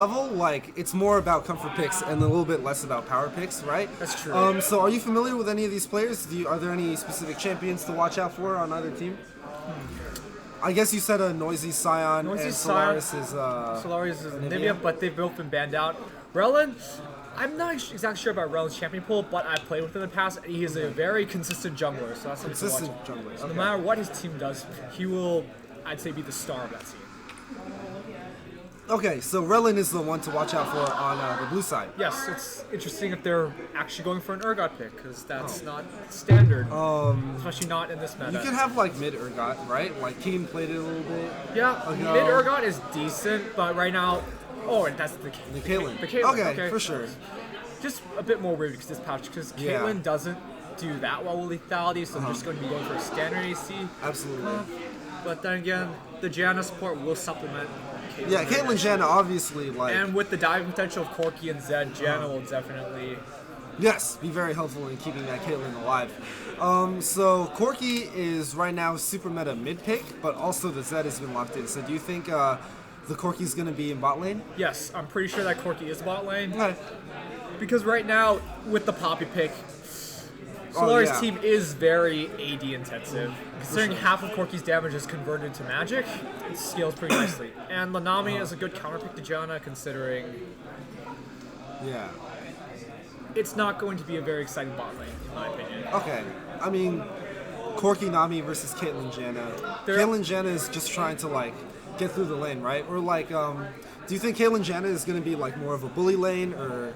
level, like it's more about comfort picks and a little bit less about power picks, right? That's true. So are you familiar with any of these players? Are there any specific champions to watch out for on either team? I guess you said a Noisy Scion and Solaris is Solaris is Nivea, but they've both been banned out. Relin, I'm not exactly sure about Relin's champion pool, but I've played with him in the past, and he is a very consistent jungler, so that's something to watch. consistent jungler. So Okay. no matter what his team does, he will, I'd say, be the star of that team. Okay, so Relin is the one to watch out for on the blue side. Yes, it's interesting if they're actually going for an Urgot pick, because that's not standard, especially not in this meta. You can have like mid Urgot, right? Like Keen played it a little bit. Yeah, mid Urgot is decent, but right now, and that's the Caitlyn. The Caitlyn, Okay, for sure. Just a bit more weird because this patch, because Caitlyn doesn't do that well with lethality, so I'm just going to be going for a standard AC. Absolutely. But then again, the Janna support will supplement Caitlyn. Yeah, Caitlyn Janna obviously like. And with the diving potential of Corki and Zed, Janna will definitely. Yes, be very helpful in keeping that Caitlyn alive. So Corki is right now super meta mid pick, but also the Zed has been locked in. So do you think the Corki's going to be in bot lane? Yes, I'm pretty sure that Corki is bot lane. Okay. Because right now, with the Poppy pick, Solaris' team is very AD intensive. Considering half of Corki's damage is converted into magic, it scales pretty nicely. And Lanami is a good counter pick to Janna, considering it's not going to be a very exciting bot lane, in my opinion. Okay. I mean, Corki Nami versus Caitlyn Janna. Caitlyn Janna is just trying to like get through the lane, right? Or like, do you think Caitlyn Janna is going to be like more of a bully lane, or?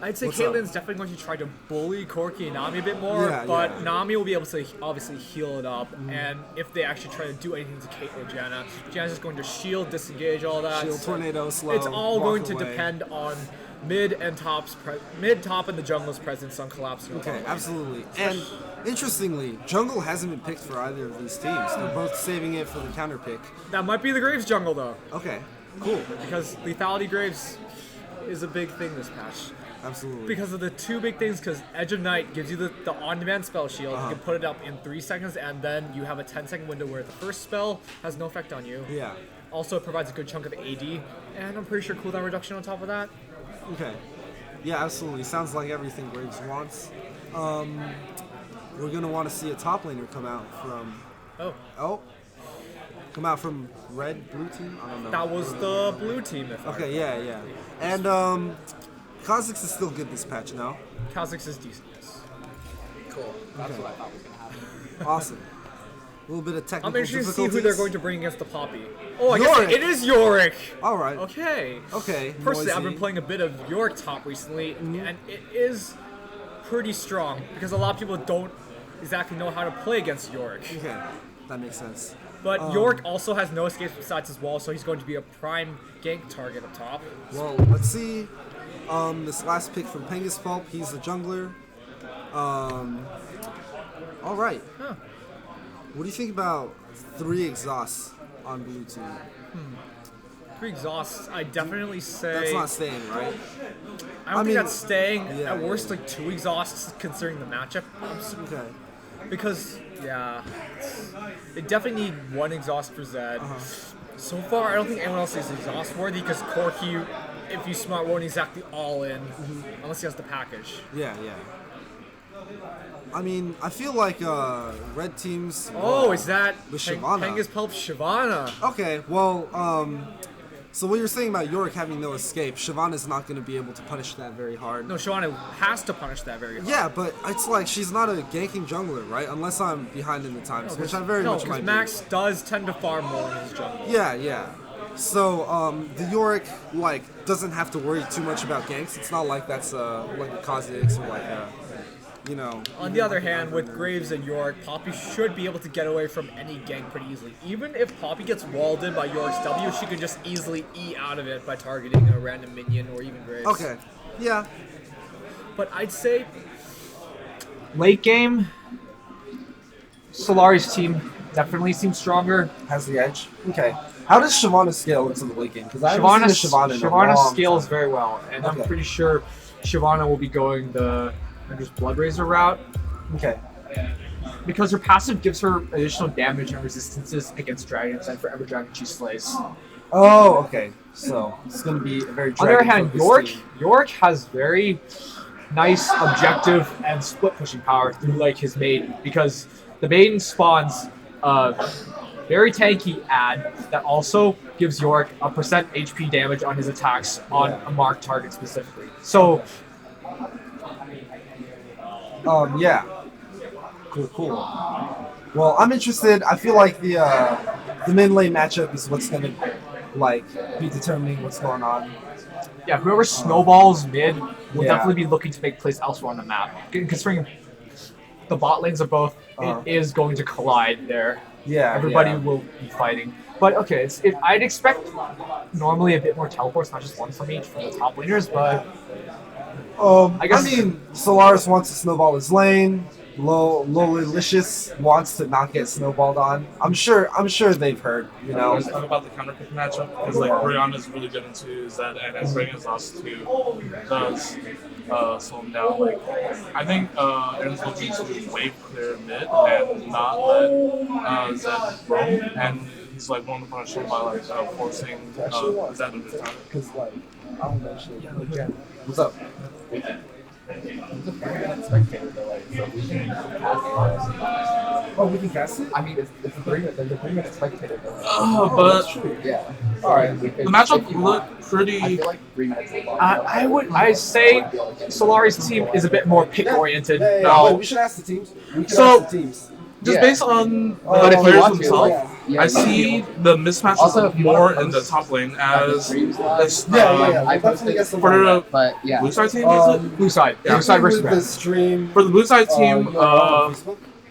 I'd say Caitlyn's definitely going to try to bully Corki and Nami a bit more, but Nami will be able to obviously heal it up, and if they actually try to do anything to Caitlyn Janna, Janna's just going to shield, disengage, all that. Shield, tornado, slow, it's all going to away. depend on mid, top, and the jungle's presence on collapsing. Okay, absolutely. And interestingly, jungle hasn't been picked for either of these teams. They're both saving it for the counter pick. That might be the Graves jungle, though. Okay, cool. Because lethality Graves is a big thing this patch. Absolutely. Because of the two big things, because Edge of Night gives you the on-demand spell shield. You can put it up in 3 seconds, and then you have a 10-second window where the first spell has no effect on you. Yeah. Also, it provides a good chunk of AD, and I'm pretty sure cooldown reduction on top of that. Okay. Yeah, absolutely. Sounds like everything Graves wants. We're going to want to see a top laner come out from... Come out from red, blue team? I don't know. That was the blue team, yeah. And Kha'Zix is still good this patch now. Kha'Zix is decent, yes. Cool. That's what I thought was going to happen. Awesome. A little bit of technical I'm interested to see who they're going to bring against the Poppy. I Yorick. guess it is Yorick! All right. Okay. Noisy. Personally, I've been playing a bit of Yorick top recently, and it is pretty strong, because a lot of people don't exactly know how to play against Yorick. Okay, that makes sense. But Yorick also has no escapes besides his wall, so he's going to be a prime gank target up top. Well, let's see. This last pick from Pengus Pulp, he's a jungler. All right. What do you think about 3 exhausts on blue team? 3 exhausts, I definitely say... That's not staying, right? I don't think that's staying. At worst, like 2 exhausts, considering the matchup. Okay. Because, they definitely need 1 exhaust for Zed. So far, I don't think anyone else is exhaust worthy, because Corki, if you smart, won't exactly all in, unless he has the package. Yeah. I mean, I feel like red teams... is that with Shyvana? Pengus Pulp Shyvana. Okay, well, so what you're saying about Yorick having no escape, Shyvana's not going to be able to punish that very hard. No, Shyvana has to punish that very hard. Yeah, but it's like she's not a ganking jungler, right? Unless I'm behind in the times, which I very much might be. Max does tend to farm more in his jungle. Yeah. So the Yorick doesn't have to worry too much about ganks. It's not like that's like a Kha'Zix or like a, On the other hand, with Graves and Yorick, Poppy should be able to get away from any gank pretty easily. Even if Poppy gets walled in by Yorick's W, she can just easily E out of it by targeting a random minion or even Graves. Okay. Yeah. But I'd say Late game, Solaris team definitely seems stronger. Has the edge. Okay. How does Shyvana scale into the late game? Because I haven't seen Shyvana in a long Shyvana scales time. very well, and I'm pretty sure Shyvana will be going the Blood Razor route. Okay. Because her passive gives her additional damage and resistances against dragons, and for every dragon she slays. Oh, okay. So it's going to be a very. On the other hand, dragon-focused team. York has very nice objective and split pushing power through like his maiden, because the maiden spawns a very tanky ad that also gives York a % HP damage on his attacks on a marked target specifically. So Yeah. Cool. Well, I'm interested. I feel like the mid lane matchup is what's gonna be determining what's going on. yeah, whoever snowballs mid will Yeah. definitely be looking to make plays elsewhere on the map. Considering the bot lanes are both, it is going to collide there. Yeah. Everybody will be fighting. But okay, I'd expect normally a bit more teleports, not just one from each from the top laners, but I mean, Solaris wants to snowball his lane. Lollilicious wants to not get snowballed on. I'm sure they've heard. You know. Let's talk about the counter pick matchup because like Brianna is really good into Zed, and as Reyna's lost to does slow him down. Like I think Aaron's looking to wave clear mid and not let Zed roam, and he's like willing to punish him by like forcing Zed into time. Because I don't actually. What's up? Oh, we can cast it? I mean, it's a 3-minute spectator. But Yeah. Alright. the matchup looked pretty. I say Solaris' team is a bit more pick oriented. Yeah, No. we should ask the teams. We can So- ask the teams. Just based on But the if you players want to, themselves, I see the mismatches Also, if you more wanna in the post top lane as this Yeah. I Definitely guess the for the But yeah, blue side team. Is it? Blue side. Yeah. Blue side versus the red. stream. For the blue side team,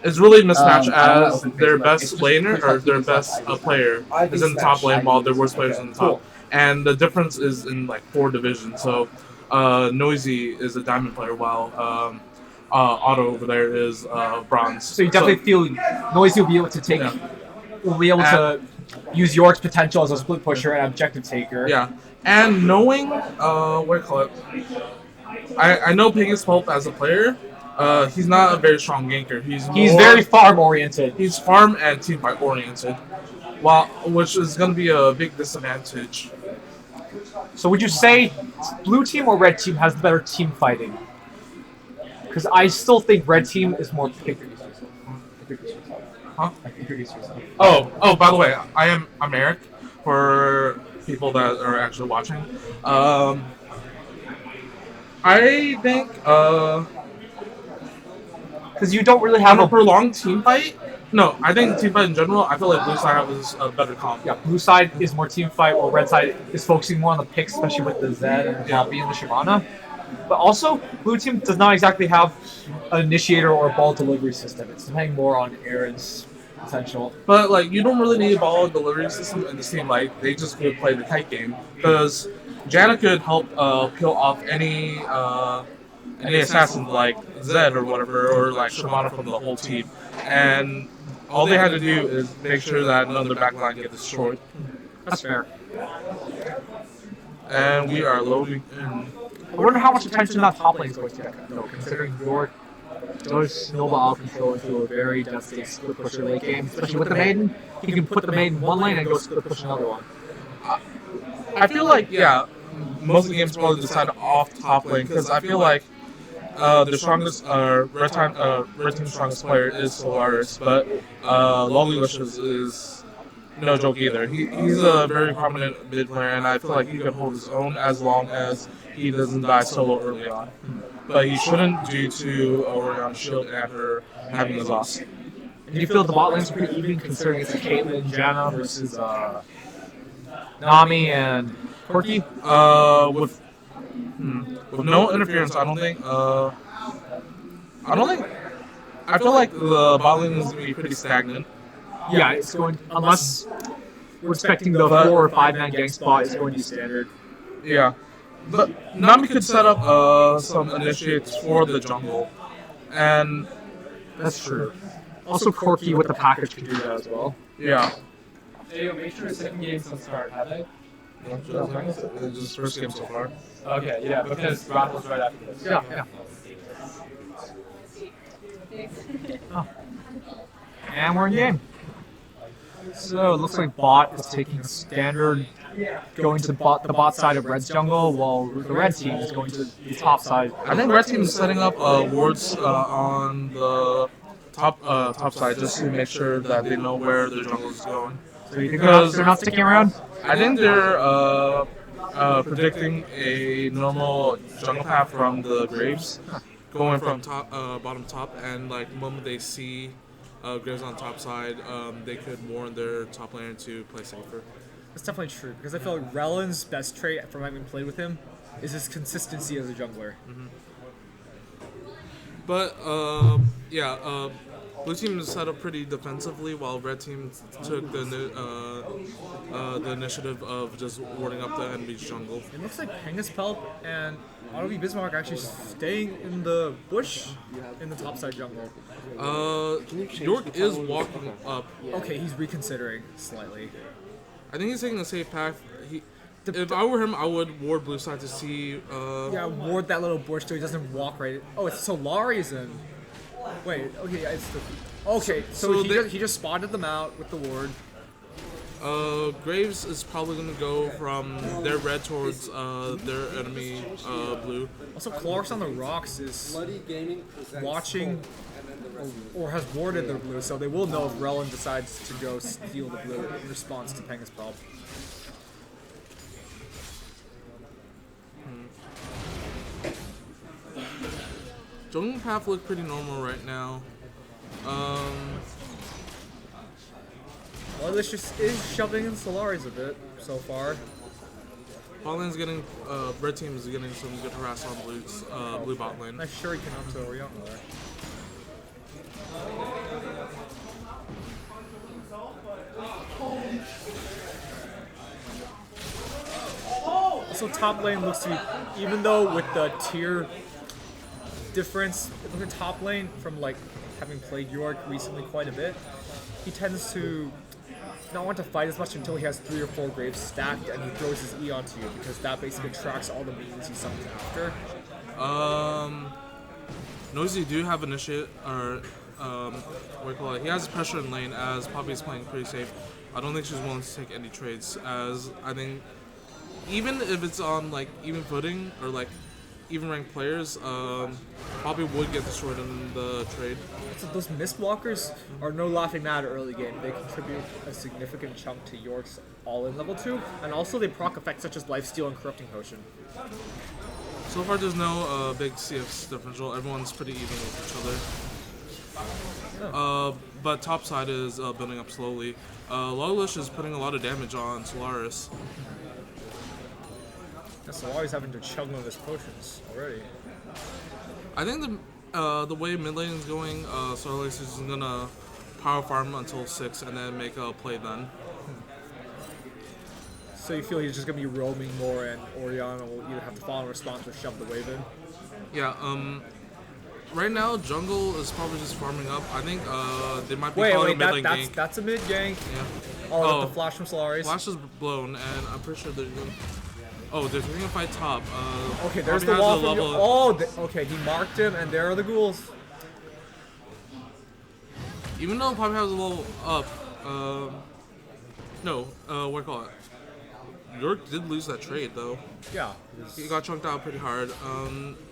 is really mismatched as their best laner or their best player is in the top lane while their worst player is in the top. And the difference is in like 4 divisions. So Noisy is a diamond player while Otto over there is bronze. So you definitely feel Noisy will be able to take, Yeah. will be able to use York's potential as a split pusher and objective taker. Yeah, and knowing what do you call it? I know Pegasus Pulp as a player. He's not a very strong ganker. He's very farm oriented. He's farm and team fight oriented, which is going to be a big disadvantage. So would you say blue team or red team has the better team fighting? Because I still think red team is more pick. Huh? Introduce yourself. Oh, by the way, I'm Eric. For people that are actually watching, I think Because you don't really on have a prolonged team fight. No, I think team fight in general. I feel like blue side has a better comp. Yeah, blue side is more team fight, while red side is focusing more on the picks, especially with the Zed and the Poppy and the Shyvana. But also, blue team does not exactly have an initiator or a ball delivery system. It's depending more on Aaron's potential. But like, you don't really need a ball delivery system in this team. Like, they just could play the kite game because Janna could help kill off any assassin like Zed or whatever, or like Shyvana from the whole team, and all they had to do is make sure that none of their backline get destroyed. That's fair. And we are loading in. I wonder how much attention that top lane is going to get, though, considering York does snowball out control into a very devastating split pusher late game, especially with the maiden. He can put the maiden in one lane and go split push another one. I feel like, yeah, most of the games probably decided off top lane because I feel like the strongest red team's strongest player is Solaris, but Lollilicious is no joke either. He's a very prominent mid player, and I feel like he can hold his own as long as he doesn't die solo early on. But he shouldn't due to Orion's shield and her having his loss. And you feel the bot lane's pretty even, considering it's a Caitlyn, Janna versus Nami and Corki? With no interference, I don't think. I feel like the bot lane is going to be pretty stagnant. Yeah, it's going, unless we're expecting the 4 or 5 man gang spot is going to be standard. Yeah. But Nami could set up some initiates for the jungle. And That's true. Also, Corki with the package can do that as well. yeah. Hey, make sure second games don't start, have they? It's just first game so far. Okay, yeah, because Raffles right after this. Yeah. Oh. And we're in game. So it looks like bot is taking a standard, going to the bot side of Red's jungle, while the red team is going to the top side. I think red team is setting up wards on the top side just to make sure that they know where their jungle is going. So you think they're not sticking around? I think they're predicting a normal jungle path from the Graves, going from top, bottom top, and like the moment they see Graves on top side, they could warn their top laner to play safer. That's definitely true, because I feel like Relin's best trait from having played with him is his consistency as a jungler. But blue team is set up pretty defensively, while red team took the initiative of just warding up the enemy's jungle. It looks like Penguspelp and Autobee Bismarck are actually staying in the bush in the topside jungle. York is walking up. Okay, he's reconsidering slightly. I think he's taking a safe path. If I were him, I would ward blue side to see. Yeah, ward that little bush so he doesn't walk right. Oh, it's Solaries in. Wait, okay, yeah, it's the. Okay, so he just spotted them out with the ward. Graves is probably gonna go from their red towards their enemy blue. Also, Clark's on the rocks is watching or has warded their blue, so they will know if Relin decides to go steal the blue in response to Penguspelp. Jungle path look pretty normal right now. Lollilicious is shoving in Solaries a bit so far. Bot getting, red team is getting some good harass on blue bot lane. Nice shuriken up to Orion there. Also, top lane looks to be, even though with the tier difference, look at top lane from like having played York recently quite a bit, he tends to not want to fight as much until he has 3 or 4 Graves stacked and he throws his E onto you because that basically tracks all the minions he summons after. Noisy do have initiate, or what do you call it? He has pressure in lane as Poppy is playing pretty safe. I don't think she's willing to take any trades, as I think even if it's on like even footing or like even ranked players, Poppy would get destroyed in the trade. So those Mistwalkers are no laughing matter early game. They contribute a significant chunk to York's all-in level 2, and also they proc effects such as Lifesteal and Corrupting Potion. So far there's no big CF differential, everyone's pretty even with each other. But top side is building up slowly. Lollilicious is putting a lot of damage on Solaris. Yeah, Solaris having to chug one of his potions already. I think the way mid lane is going, Solaris is gonna power farm until 6 and then make a play then. So you feel he's just gonna be roaming more, and Oriana will either have to follow in response or shove the wave in? Yeah. Right now, jungle is probably just farming up. I think they might be wait, mid lane gank. that's a mid gank. Yeah. Oh, the flash from Solaris. Flash is blown, and I'm pretty sure they're gonna. Oh, they're gonna fight top. Okay, there's Poppy the wall has a from level. okay, he marked him, and there are the ghouls. Even though Poppy has a level up, no, what do you call it? York did lose that trade though. Yeah. He got chunked out pretty hard.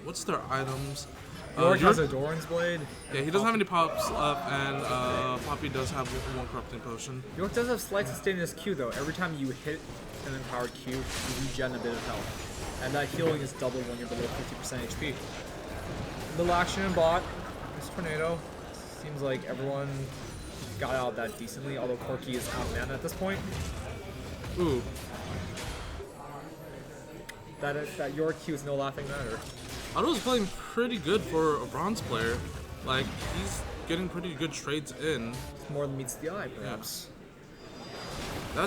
What's their items? York has a Doran's Blade. Yeah, he doesn't have any pops up, and Poppy does have one corrupting potion. York does have slight sustain in his Q though. Every time you hit an empowered Q, you regen a bit of health. And that healing is doubled when you're below 50% HP. Little action in bot. This tornado. Seems like everyone got out of that decently, although Corki is out mana at this point. Ooh. That York Q is no laughing matter. Otto's playing pretty good for a bronze player. Like, he's getting pretty good trades in. More than meets the eye, perhaps. Yeah.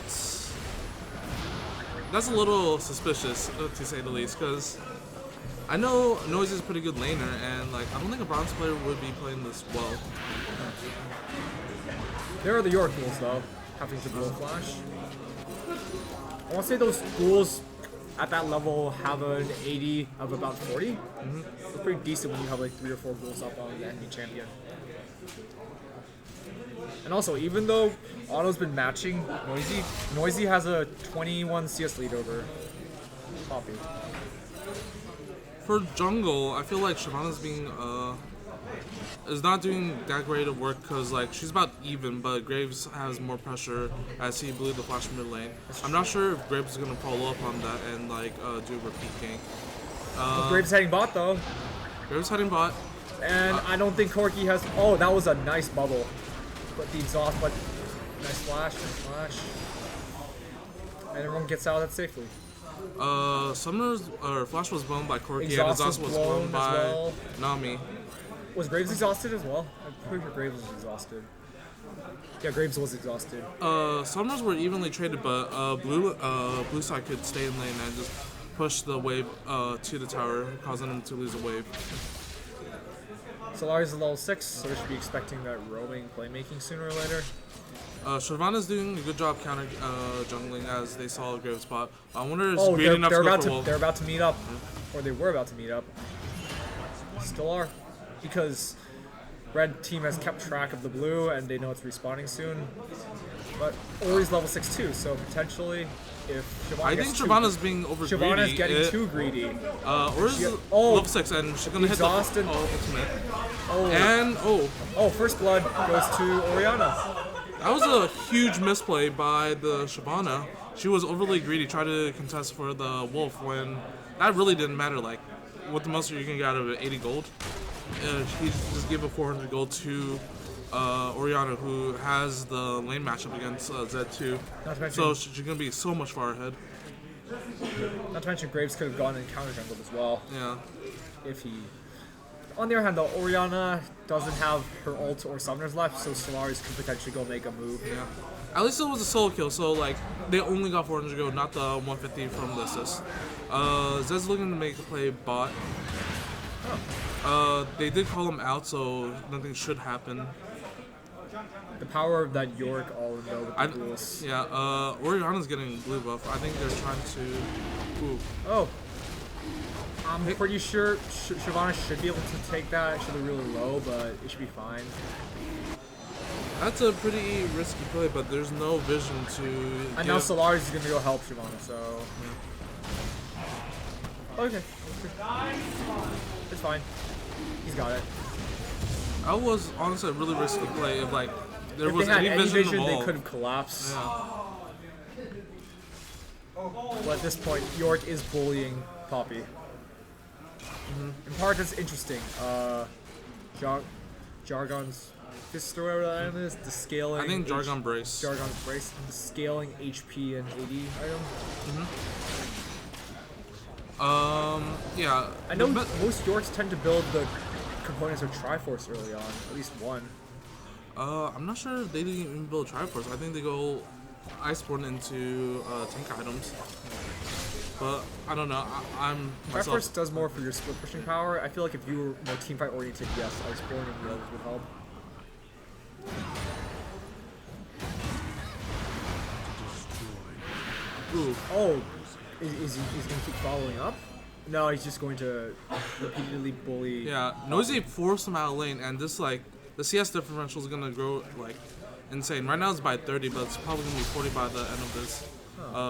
That's a little suspicious, to say the least, because I know Noise is a pretty good laner, and like I don't think a bronze player would be playing this well. There are the York ghouls though, having to dual flash. I want to say those ghouls at that level have an 80 of about 40. Mm-hmm. It's pretty decent when you have like 3 or 4 ghouls up on the enemy champion. And also, even though Otto's been matching Noisy has a 21 CS lead over Poppy. For jungle, I feel like Shyvana's being is not doing that great of work because like she's about even, but Graves has more pressure as he blew the flash mid lane. I'm not sure if Graves is gonna follow up on that and like do a repeat gank. Graves heading bot though, Graves heading bot. and I don't think Corki has. Oh, that was a nice bubble, but the exhaust. But nice flash, and everyone gets out of that safely. Summer's or Flash was blown by Corki, and Exhaust Exhaust was was blown blown by as well. Nami. Was Graves exhausted as well? I'm pretty sure Graves was exhausted. Yeah, Graves was exhausted. Summers were evenly traded, but blue side could stay in lane and just push the wave to the tower, causing them to lose a wave. Solaries is level 6, so we should be expecting that roaming playmaking sooner or later. Shyvana's doing a good job counter jungling as they saw Graves spot. I wonder if Oh, it's great enough to go for Wolf. they're about to meet up, or they were about to meet up. Still are, because red team has kept track of the blue and they know it's respawning soon. But Ori's level 6 too, so potentially if Shyvana I think Shyvana's being over greedy. Shyvana's getting too greedy. Ori's oh, level 6 and she's gonna hit the exhausted. ultimate. Oh, And oh, first blood goes to Orianna. that was a huge misplay by the Shyvana. She was overly greedy, tried to contest for the Wolf when that really didn't matter. Like, what the most you can get out of it, 80 gold. He just gave a 400 gold to Orianna, who has the lane matchup against Z2. So she's gonna be so much far ahead. Not to mention Graves could have gone and counter jungled as well. Yeah. If he. On the other hand, though, Orianna doesn't have her ult or summoners left, so Solaris could potentially go make a move. Yeah. At least it was a solo kill, so like they only got 400 gold, not the 150 from the assist. Zed's looking to make a play bot. They did call him out, so nothing should happen. The power of that Yorick all in with the rules. Yeah, Orianna's getting blue buff. I think they're trying to. Ooh. Oh. I'm pretty sure Shyvana should be able to take that. It should be really low, but it should be fine. That's a pretty risky play, but there's no vision to. And now Solaris is gonna go help Shyvana, so. Yeah. Okay. It's fine. He's got it. That was honestly a really risky play. If like there If was they had any vision, they involved. could have collapsed. Yeah. But at this point, York is bullying Poppy. In part, that's interesting. Jargon's fist or whatever that item is, the scaling. I think Jargon Brace. Jargon's brace, the scaling HP and AD item. Yeah. I know most Yorks tend to build the components of Triforce early on, at least one. I'm not sure if they didn't even build Triforce. I think they go Iceborne into tank items. But I don't know. I'm myself. Triforce does more for your split pushing power. I feel like if you were more teamfight oriented, yes, Iceborne and the others would help. Ooh. Oh, is he going to keep following up? No, he's just going to repeatedly bully. Yeah, Noisy forced him out of lane, and this like the CS differential is gonna grow like insane. Right now it's by 30, but it's probably gonna be 40 by the end of this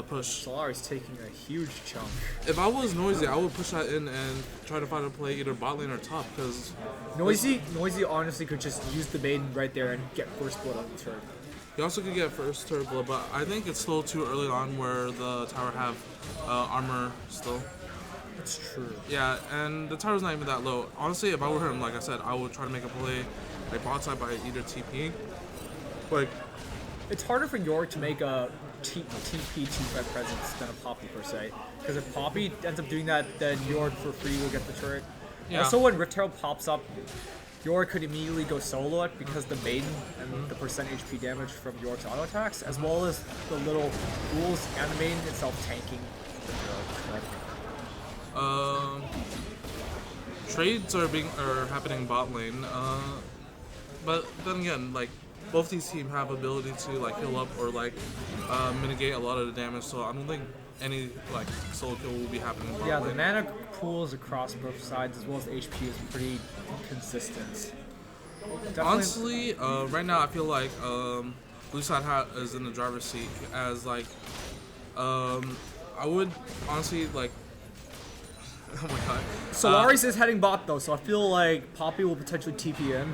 push. Solaris taking a huge chunk. If I was Noisy, I would push that in and try to find a play either bot lane or top, because Noisy honestly could just use the maiden right there and get first blood on the turret. he also could get first turret blow, but I think it's still too early on where the tower have armor still. That's true. Yeah, and the tower's not even that low. Honestly, if I were him, like I said, I would try to make a play like bot side by either TP. Like, It's harder for York to make a TP teamfight presence than a Poppy per se. Because if Poppy ends up doing that, then York for free will get the turret. Yeah. Also, when Rift Herald pops up, York could immediately go solo it because the maiden and the percent HP damage from York's auto attacks, as well as the little rules and the maiden itself tanking the trades are happening bot lane. But then again, like both these teams have ability to like heal up or like mitigate a lot of the damage. So I don't think any like solo kill will be happening. Bot Yeah, lane. the mana pools across both sides as well as HP is pretty consistent. Definitely. Honestly, right now I feel like Blue Side is in the driver's seat as like I would honestly like. Oh my god. Solaries is heading bot though, so I feel like Poppy will potentially TP in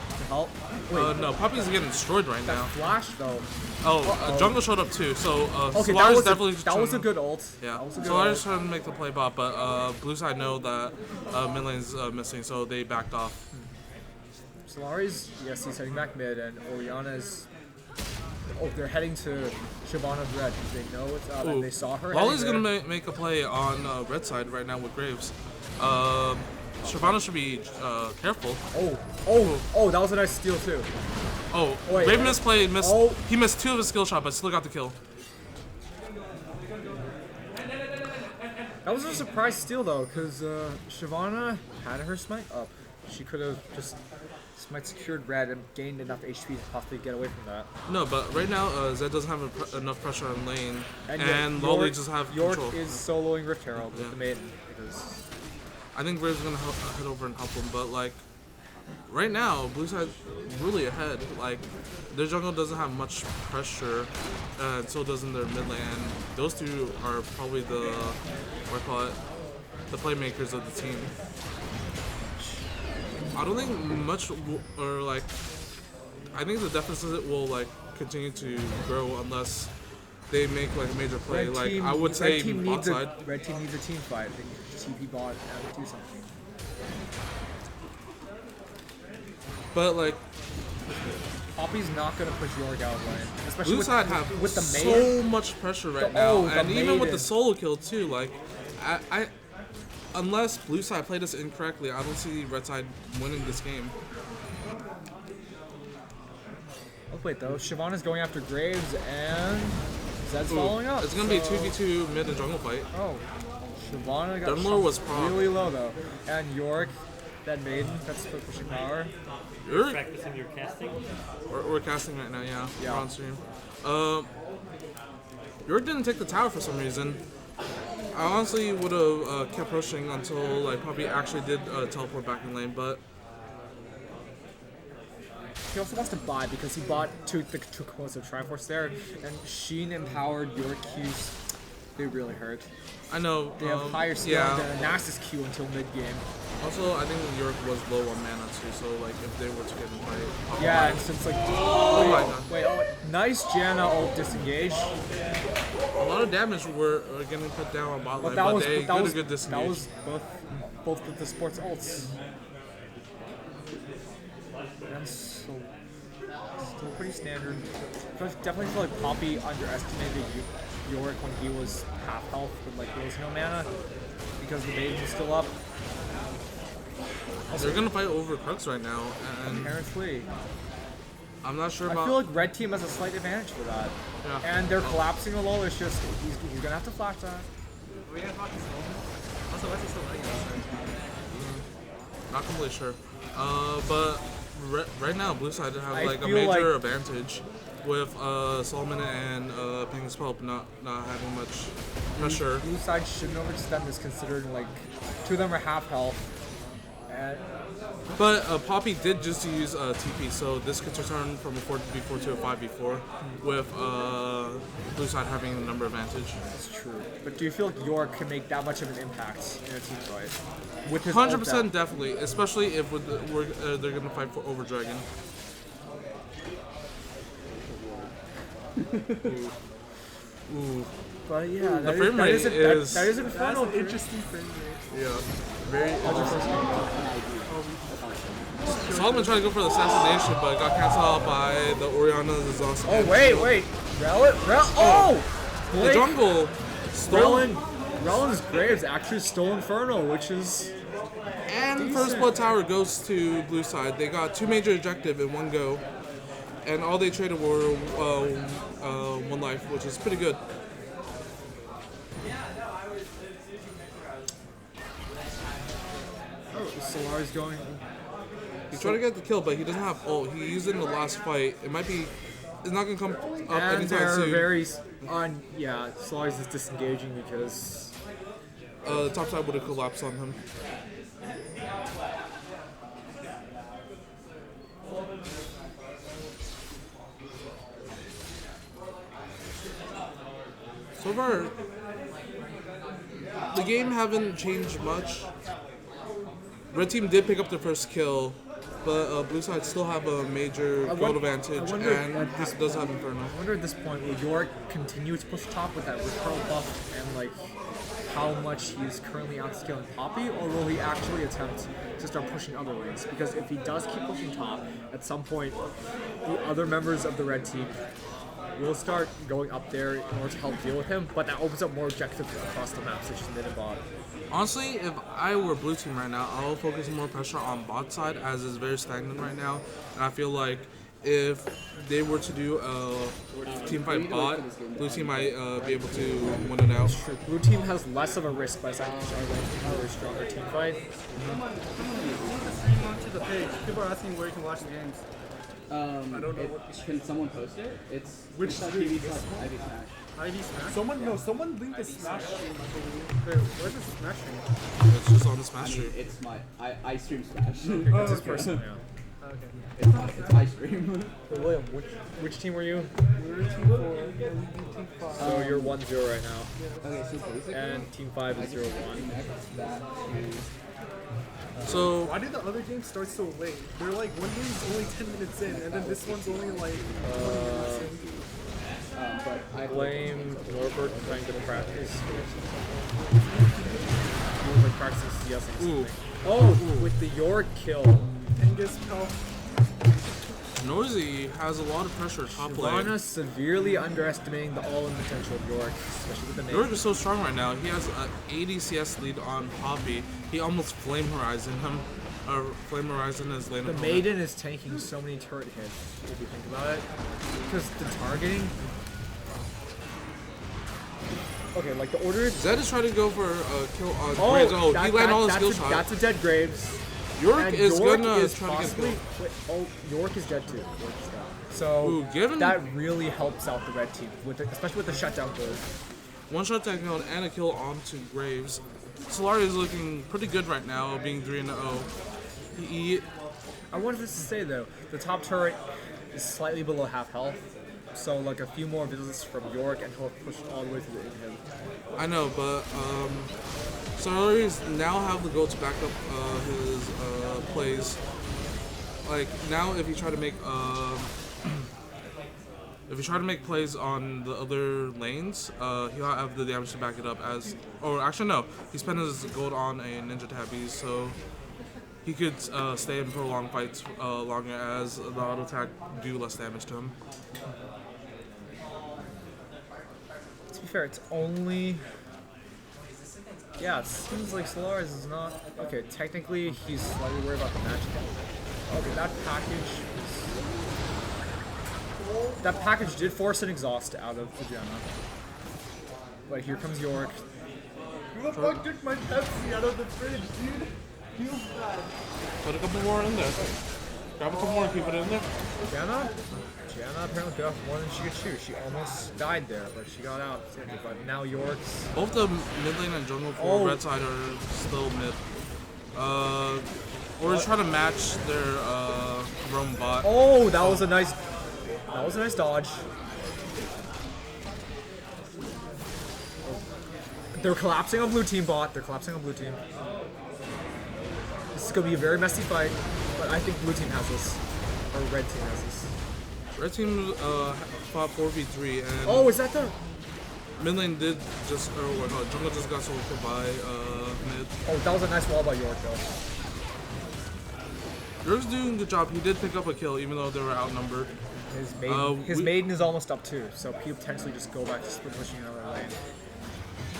to help. Wait, No, Poppy's getting destroyed right that now. flash though. Jungle showed up too, so Okay, Solaris that definitely. was a good ult. Yeah, That was a good Solaris ult. trying to make the play bot, but Blue Side know that mid lane's missing, so they backed off. Solaris, yes, he's heading back mid, and Oriana's. Oh, they're heading to Shyvana's red because they know it's up and they saw her. Lolly's heading gonna there. make a play on red side right now with Graves. Shyvana should be careful. Oh, that was a nice steal too. Oh, Wait, Graves misplay. oh. He missed 2 of his skill shot, but still got the kill. That was a surprise steal though, because Shyvana had her smite up. She could have just smite secured red and gained enough HP to possibly get away from that. No, but right now Zed doesn't have enough pressure on lane, and York- Lolly just have York control. is soloing Rift Herald with the maiden because I think Graves is gonna head over and help him, but like right now, Blue Side really ahead. Like their jungle doesn't have much pressure, and so doesn't their mid lane. And those two are probably the what I call it, the playmakers of the team. I don't think much or like. I think the deficit will like continue to grow unless they make like a major play. Red Like team- I would say Red team bot needs side. Red team needs a team fight. They need TP bot and do something. But like Poppy's not gonna push York out of lane, especially Blue with, Side have with the maiden. so much pressure right The- now, oh, the and even with maiden. the solo kill too. Like I unless Blue Side played this incorrectly, I don't see Red Side winning this game. Oh wait though, Shyvana's going after Graves and Zed's following up. It's gonna be a so- 2v2 mid and jungle fight. Oh, Shyvana got Dunlore was proc. really low though, and York, that maiden, that's split pushing power. You're, Practicing your casting. we're casting right now, yeah. Yeah. We're on stream. York didn't take the tower for some reason. I honestly would have kept pushing until like Poppy actually did teleport back in lane, but He also wants to buy because he bought the two components of Triforce there, and Sheen empowered York Q's. They really hurt. I know. They have higher skill yeah. than Nasus Q until mid game. Also, I think York was low on mana too, so like if they were to get in fight, Poppy Yeah, might- and since like Oh my god. wait, nice Janna ult disengage. A lot of damage were getting put down on bot lane, but they did a good disengage. that was both with the sports ults. And so still pretty standard. But definitely feel like Poppy underestimated York when he was half health with like losing no mana because the maiden was still up. They're gonna fight over Crux right now, and Apparently. I'm not sure I about. feel like red team has a slight advantage for that. Yeah. And they're collapsing a Lollilicious. He's gonna have to flash that. We got Poppy's home. Also, what's he still letting us? Not completely sure. But right now, Blue Side have I like a feel major like- advantage with Solomon and Ping's Pulp not having much pressure. Blue side shouldn't overextend this considering like two of them are half health. And But Poppy did just use TP, so this could turn from a 4v4 to a 5v4 with Blue Side having the number advantage. it's true. But do you feel like York can make that much of an impact in a team fight? With his 100% ult down? definitely, especially if they're gonna fight for over Dragon. Ooh. But yeah, that frame is, rate that is is- infernal. Interesting frame rate. Yeah. Very Solomon tried to go for the assassination, but got canceled out by the Oriana's exhaust. Oh wait. Oh! The Blake, jungle stolen. Rellen's Graves actually stole Inferno, which is And first blood tower goes to Blue Side. They got 2 major objective in one go, and all they traded were 1 life, which is pretty good. Solaris going. He tried to get the kill, but he doesn't have ult. He used it in the last fight. It might be. It's not gonna come up And anytime they're soon. very on. Yeah, Solaris is disengaging because The top side would have collapsed on him. So far, the game haven't changed much. Red team did pick up their first kill, but blue side still have a major gold advantage and does have Inferno. I wonder at this point, will York continue to push top with that recurrent buff and like how much he is currently outscaling Poppy, or will he actually attempt to start pushing other lanes? Because if he does keep pushing top, at some point, the other members of the red team will start going up there in order to help deal with him, but that opens up more objectives across the map, such as mid and bot. Honestly, if I were blue team right now, I'll focus more pressure on bot side as it's very stagnant right now. And I feel like if they were to do a team fight bot, blue team might be able to win it out. True. Blue team has less of a risk by signing our red team a very stronger team fight. Stream onto the page. People are asking where you can watch the games. I don't know. Can someone post it? It's Which it's on stream? TV Plus Ivy Smash. Ivy Smash? Someone linked the Smash stream, I believe. Wait, where's the Smash stream? It's just on the I Smash mean, stream. it's my I stream Smash. That's his personal, yeah. Okay. It's my stream. So William, which team were you? We're team 4. Yeah, we do team 5. So you're 1-0 right now. Okay, so basically, And team 5 is 0-1. that is So Why did the other game start so late? They're like, one game's only 10 minutes in, and then this one's only like 20 minutes in. but I Blame Norbert for trying to practice. He was like practicing CS or something. Oh, with the York kill. Angus Pell. Noisy has a lot of pressure top lane. Ivana severely underestimating the all-in potential of York, especially with the York main. is so strong right now. He has an 80 CS lead on Poppy. He almost Flame Horizon him. Flame Horizon is lane The opponent. Maiden is tanking so many turret hits, if you think about it. Because the targeting... Okay, like the order... Zed is trying to go for a kill on Graves. Oh, he landed all his skill shots. That's a dead Graves. York And is York gonna is try to get possibly, killed. wait, oh, York is dead too. York is dead. So Ooh, given- that really helps out the red team, especially with the shutdown goal. One shot tag kill and a kill onto Graves. Solaries is looking pretty good right now, being 3-0. I wanted to say though, the top turret is slightly below half health, so like a few more visits from York and he'll push all the way to the inhib. I know, but Solaries now have the goal to back up his plays. Like now, if you try to make plays on the other lanes, he'll have the damage to back it up. Or actually no, he spent his gold on a ninja tabby, so he could stay in prolonged fights longer as the auto attack do less damage to him. To be fair, it's only... Yeah, it seems like Solaris is not... Okay, technically he's slightly worried about the magic. Okay, that package is... That package did force an exhaust out of the Gemma. But here comes York. Who the fuck took my Pepsi out of the fridge, dude? Feels bad. Put a couple more in there. Grab a couple more and keep it in there. Gianna apparently bit off more than she could chew. She almost died there, but she got out. But now York's... Both the mid lane and jungle for red side are still mid. Or just try to match their roam bot. Oh, that was a nice dodge. They're collapsing on blue team bot. This is gonna be a very messy fight, but I think blue team has this, or red team has this. Red team fought 4v3 and Oh, is that the? mid lane did just, or no, jungle just got sold by mid. Oh, that was a nice wall by York though. York's doing a good job. He did pick up a kill even though they were outnumbered. His maiden is almost up too, so he potentially just go back to split pushing another lane.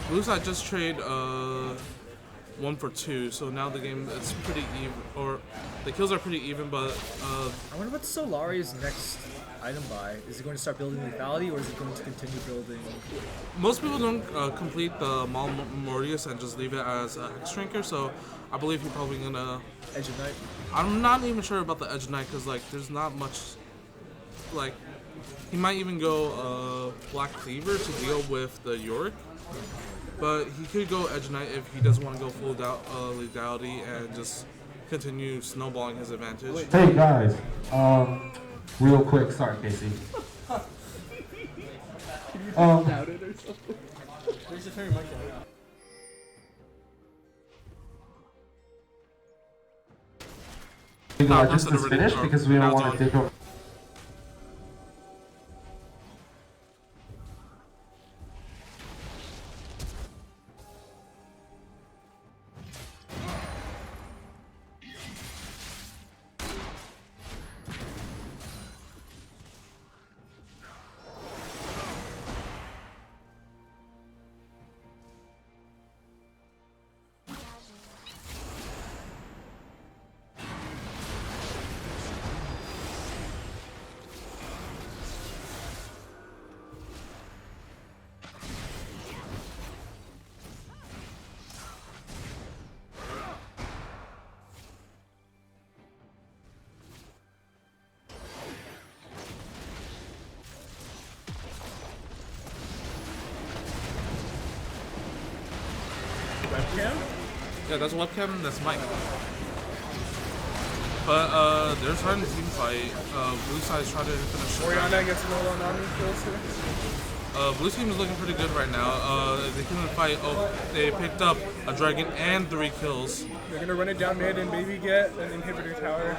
Blue side just trade 1 for 2, so now the game is pretty even, or the kills are pretty even, but I wonder what Solaris' next item buy. Is he going to start building lethality, or is he going to continue building? most people don't complete the Mal Mortius and just leave it as a Hex Shrinker, so I believe he's probably gonna... Edge of Night. I'm not even sure about the Edge of Night, because like, there's not much, like, he might even go Black Cleaver to deal with the York, but he could go Edge of Night if he doesn't want to go full lethality and just continue snowballing his advantage. Hey guys, real quick, sorry Casey. doubt it or something. Where's the turn mic at? Just is finished because we don't want to take over. Webcam? Yeah, that's webcam and that's mic. But they're starting to team fight. Blue side's trying to finish. Oriana gets another one on me kills here. Blue team is looking pretty good right now. They couldn't fight. Oh, they picked up a dragon and 3 kills. They're gonna run it down mid and maybe get an inhibitor tower.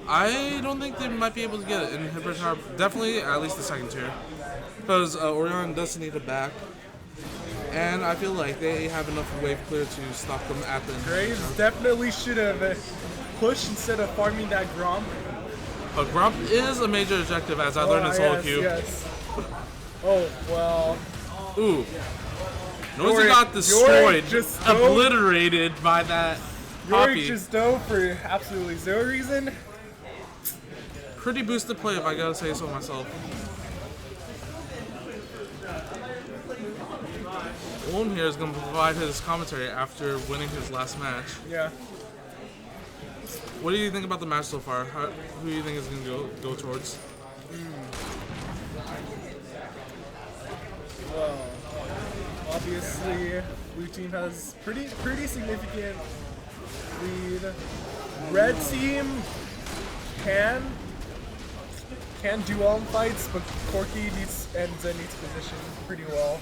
I don't think they might be able to get an inhibitor tower. Definitely at least the 2nd tier. Because Orion does need a back. And I feel like they have enough wave clear to stop them at the Graves definitely should have pushed instead of farming that Gromp. But Gromp is a major objective, as I learned in solo queue. Yes. Oh, well. Ooh. Noisy got destroyed, just obliterated by that Yorick Poppy. just dove for absolutely zero reason. Pretty boosted play, if I gotta say so myself. Owen here is going to provide his commentary after winning his last match. Yeah. What do you think about the match so far? Who do you think is going to go towards? Well, obviously, blue team has pretty significant lead. Red team can do well in fights, but Corky needs and Zen needs position pretty well,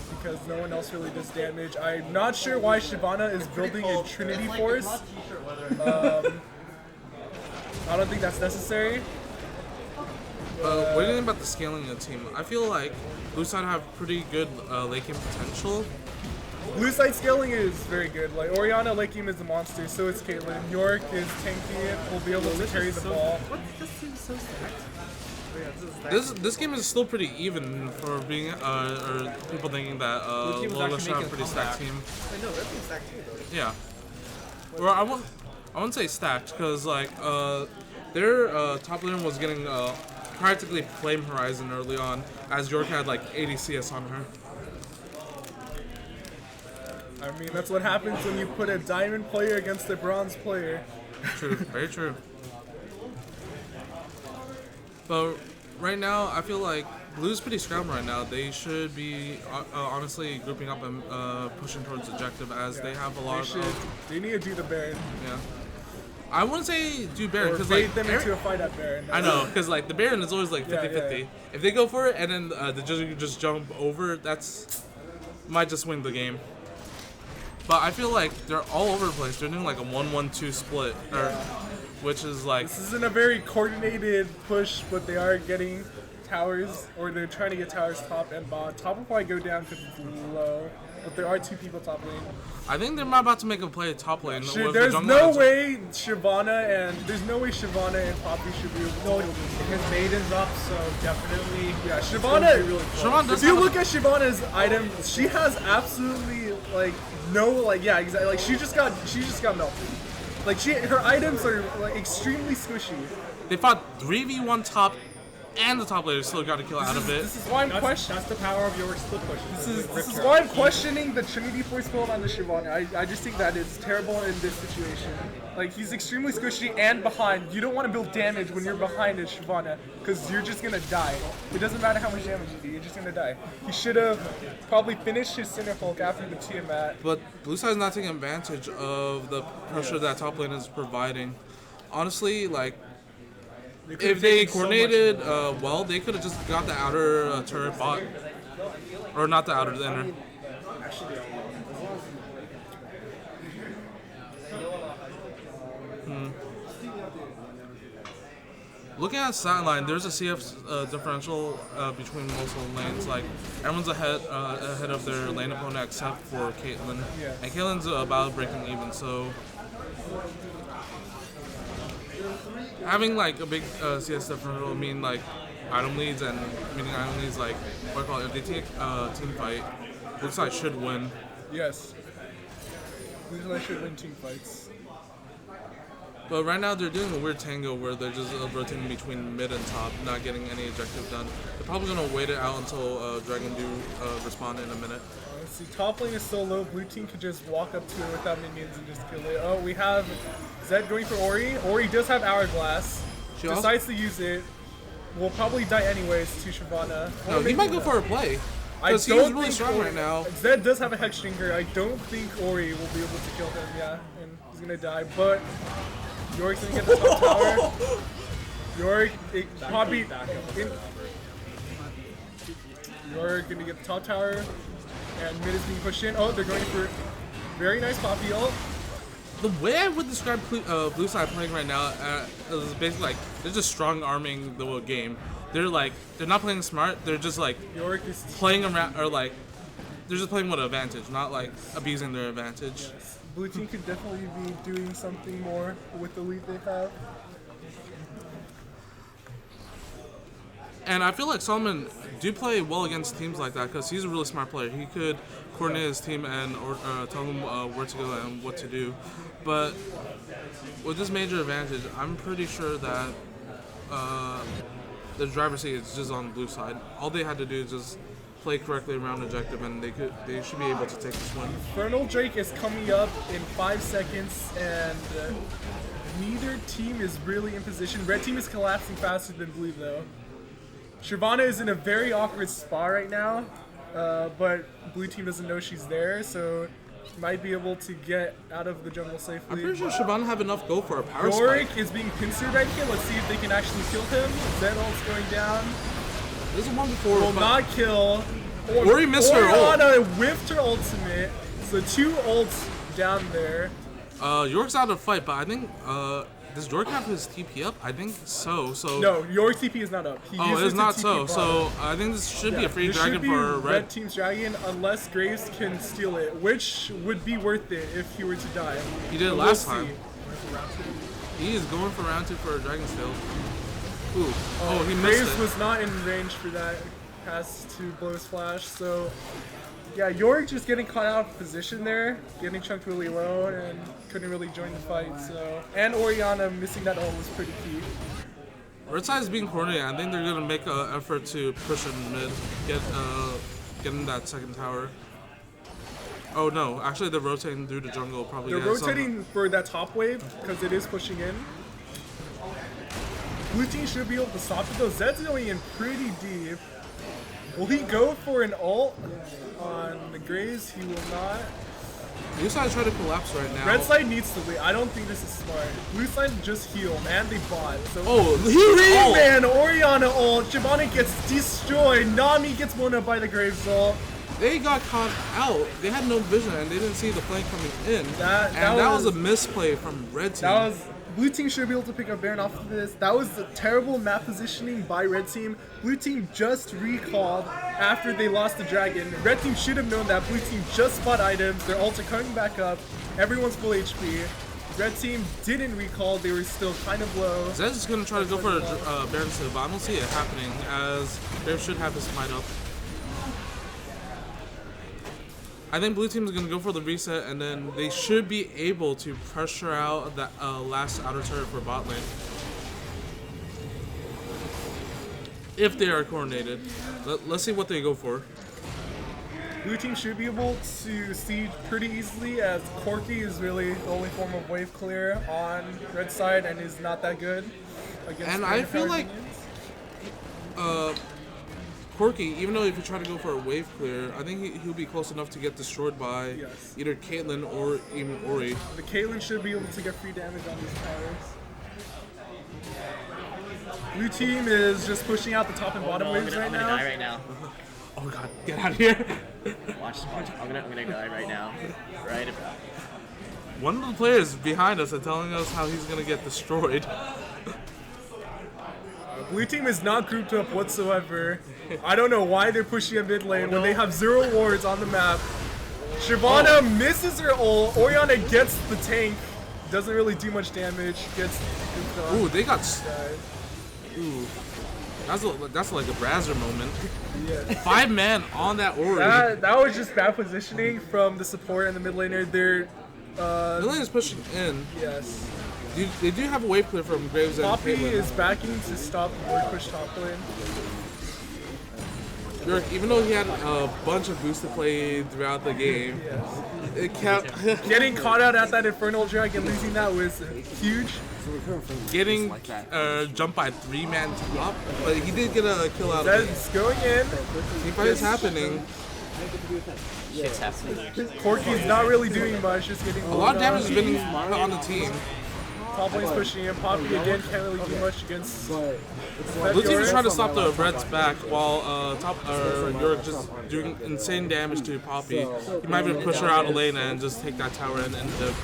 because no one else really does damage. I'm not sure why Shyvana is building a Trinity Force. I don't think that's necessary. What do you think about the scaling of the team? I feel like Blue Side have pretty good late game potential. Blue side scaling is very good. Like Oriana late game is a monster, so is Caitlyn. York is tanky, will be able to carry the ball. This team's so stacked. This game is still pretty even for being or people thinking that Lollilicious have a pretty stacked team. I know, that team's stacked too though. Yeah. Well, I wouldn't say stacked because like their top lane was getting practically Flame Horizon early on, as York had like 80 CS on her. I mean, that's what happens when you put a diamond player against a bronze player. True, very true. But right now, I feel like Blue's pretty scrambled right now. They should be honestly grouping up and pushing towards objective, as they have a lot of. They need to do the Baron. Yeah. I wouldn't say do Baron Or because bait like them into a fight at Baron. I know, because like the Baron is always like 50-50. Yeah. If they go for it and then the just jump over, that's might just win the game. But I feel like they're all over the place. They're doing like a 1-1-2 split, which is like. This isn't a very coordinated push, but they are getting towers, or they're trying to get towers top and bottom. Top will probably go down because it's low, but there are 2 people top lane. I think they're about to make a play top lane. There's no way Shyvana and Poppy should be able to. His maiden's up, so definitely. Yeah, Shyvana. Shyvana does If you have look at Shyvana's item, she has absolutely like no yeah, exactly. Like she just got melted. Like her items are like extremely squishy. They fought 3v1 top, and the top laner still got a kill out of it. This is why I'm questioning. That's the power of your split push. This is why I'm questioning the Trinity Force build on the Shyvana. I just think that is terrible in this situation. Like, he's extremely squishy and behind. You don't want to build damage when you're behind a Shyvana, because you're just going to die. It doesn't matter how much damage you do, you're just going to die. He should have probably finished his Center Hulk after the Tiamat. But Blue Side's not taking advantage of the pressure that top lane is providing. Honestly, like, if they coordinated well, they could have just got the outer turret bot. Or not the outer, the inner. actually. Looking at sideline, there's a CF differential between most of the lanes. Like everyone's ahead of their lane opponent except for Caitlyn, Yeah. and Caitlyn's about breaking even. So having like a big CS differential would mean like item leads, and meaning item leads like what I call it, if they take team fight, looks like should win. Yes. Looks like should win team fights. But right now they're doing a weird tango where they're just rotating between mid and top, not getting any objective done. They're probably gonna wait it out until Dragon do respond in a minute. Let's see, top lane is so low, blue team could just walk up to it without minions and just kill it. Oh, we have Zed going for Ori. Ori does have Hourglass. She Decides to use it. Will probably die anyways to Shyvana. No, he might go for a play. Because he's really strong right now. Zed does have a Hex Stringer. I don't think Ori will be able to kill him, yeah. And he's gonna die, but Yorick's gonna get the top tower. Yorick, probably Yorick gonna get the top tower, and mid is being pushed in. Oh, they're going for very nice Poppy ult. The way I would describe blue side playing right now is basically like they're just strong arming the game. They're not playing smart. They're just like Yorick is playing around, or like they're just playing with an advantage, not like abusing their advantage. Yes. Blue team could definitely be doing something more with the lead they have. And I feel like Solomon do play well against teams like that because he's a really smart player. He could coordinate his team and tell them where to go and what to do. But with this major advantage, I'm pretty sure that the driver's seat is just on the blue side. All they had to do is just play correctly around objective, and they should be able to take this one. Infernal Drake is coming up in 5 seconds, and neither team is really in position. Red team is collapsing faster than blue, though. Shyvana is in a very awkward spot right now, but blue team doesn't know she's there, so might be able to get out of the jungle safely. I'm pretty sure Shyvana have enough go for a power Yorick spike. is being pincered right here. Let's see if they can actually kill him. Zed ult's going down. This is one before. Will not kill. Ori missed her ult. Oriana whiffed her ultimate. So 2 ults down there. York's out of fight, but I think does York have his TP up? I think so. So No, your TP is not up. He oh, uses it's not TP so. bottom. So I think this should be a free This dragon should be for red. team's dragon, unless Graves can steal it, which would be worth it if he were to die. He did it But last we'll time. see. He is going for round 2 for a dragon steal. Ooh. Oh, he missed Graves it. was not in range for that pass to blow his flash, so yeah, Yorick just getting caught out of position there, getting chunked really low, and couldn't really join the fight. So, and Oriana missing that ult was pretty key. Red side is being coordinated. I think they're gonna make an effort to push in mid, get in that second tower. Oh no, actually they're rotating through the jungle. Probably. They're get rotating for that top wave because it is pushing in. Blue team should be able to stop it though. Zed's going in pretty deep. Will he go for an ult on the Graves? He will not. Blue side trying to collapse right now. Red side needs to lead. I don't think this is smart. Blue side just heal, man. They bought. So Oh, he ult. man, Oriana ult. Shyvana gets destroyed. Nami gets blown up by the Graves ult. They got caught out. They had no vision and they didn't see the flank coming in. That was a was- misplay from red team. That was blue team should be able to pick up Baron off of this. That was the terrible map positioning by red team. Blue team just recalled after they lost the dragon. Red team should have known that blue team just bought items. Their ults are coming back up. Everyone's full HP. Red team didn't recall. They were still kind of low. Zed's just gonna try to go for a Baron steal, but I don't see it happening as Bear should have his smite up. I think blue team is going to go for the reset, and then they should be able to pressure out that last outer turret for bot lane. If they are coordinated. Let's see what they go for. Blue team should be able to siege pretty easily as Corky is really the only form of wave clear on red side and is not that good against And I feel powered like minions. Corky, even though if you try to go for a wave clear, I think he'll be close enough to get destroyed by Yes. either Caitlyn or even Ori. The Caitlyn should be able to get free damage on these towers. Blue team is just pushing out the top and bottom waves right I'm gonna die now. right now. Oh god, get out of here! Watch gosh, I'm gonna die right now. Right? One of the players behind us are telling us how he's gonna get destroyed. Blue team is not grouped up whatsoever. I don't know why they're pushing a mid lane when they have 0 wards on the map. Shyvana misses her ult. Orianna gets the tank. Doesn't really do much damage. Gets goofed on. Ooh, they got. Ooh, that's like a Brazzer moment. Yeah. 5 man on that Ori. That was just bad positioning from the support and the mid laner. They're the lane is pushing in. yes. They do have a wave clear from Graves and Poppy Caitlyn. is backing to stop ward push top lane. Even though he had a bunch of boosts to play throughout the game, it kept Getting caught out at that Infernal Dragon, losing that was huge. getting jumped by 3-man top, but he did get a kill out of it. That's going in. Teamfight is happening. Shit's happening. Corky's not really doing much, just getting A lot of damage has been put on the team. Top lane's pushing in. Poppy again can't really do much against. Blue team is trying to stop the Reds back while Yorick just doing insane damage to Poppy. He might even push her out of lane and just take that tower and end the.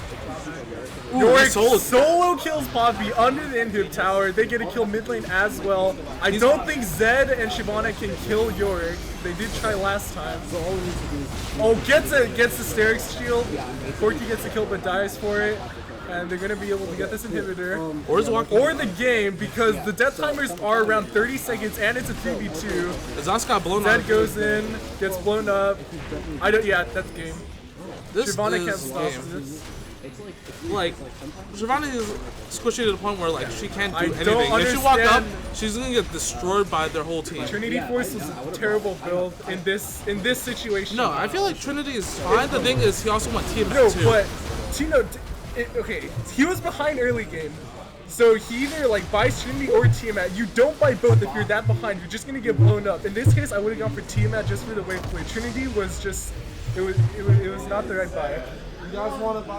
Yorick solo kills Poppy under the inhib tower. They get a kill mid lane as well. I don't think Zed and Shyvana can kill Yorick. They did try last time. Oh, gets the Sterix shield. Corky gets a kill but dies for it. And they're going to be able to get this inhibitor. Or the game, because the death timers are around 30 seconds and it's a 3v2. Zas got blown Zed up. goes in, gets blown up. Yeah, that's game. This Shyvana can't is stop game. this. Like, Shyvana is squishy to the point where like she can't do I anything. don't If she walk up, understand. she's gonna get destroyed by their whole team. Trinity Force was a terrible build in this situation. No, I feel like Trinity is fine. The thing is, he also went team No, too. but okay, he was behind early game. So he either like buys Trinity or Tiamat. You don't buy both if you're that behind. You're just gonna get blown up. In this case, I would have gone for Tiamat just for the wave play. Trinity was just it was not the right buy. You guys want to buy?